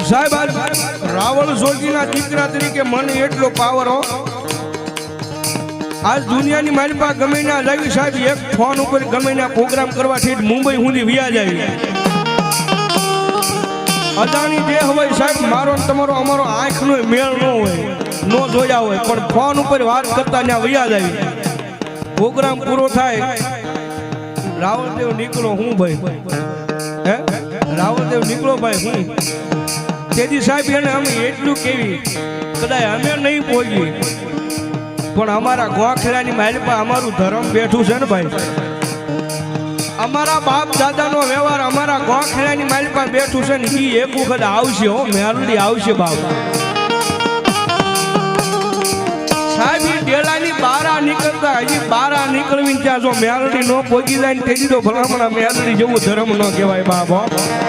સાહેબ આજ રાવળ જોગીના દીકરા તરીકે મને એટલો પાવર હો આજ દુનિયાની મારી પાસે ગમે ના લાવી સાહેબ એક ફોન ઉપર ગમે ના પ્રોગ્રામ કરવાથી મુંબઈ સુધી વ્યાજ આવી અદાણી દેહ હોય સાહેબ મારો તમારો અમારો આંખનો મેળ ન હોય ન જોયા હોય પણ ફોન ઉપર વાત કરતા ત્યાં વ્યાજ આવી પ્રોગ્રામ પૂરો થાય રાવળદેવ નીકળો હું ભાઈ હે રાવળદેવ નીકળો ભાઈ હું તેથી સાહેબ એને અમે એટલું કેવી કદાચ અમે નહીં પહોંચી પણ અમારા ગોખેડાની માલિપા અમારું ધર્મ બેઠું છે ને ભાઈ અમારા બાપ દાદાનો વ્યવહાર અમારા ગોખેડાની માલિપા બેઠું છે ને એ એક વખત આવશે હો મેલડી આવશે બાપ સાહેબ એ ડેલાની બારા નીકળતા હજી બારા નીકળવીને ત્યાં જો મેલડી ન પહોંચી જાય ને તેથી તો ભલામણા મેલડી જેવું ધર્મ ન કહેવાય બાપ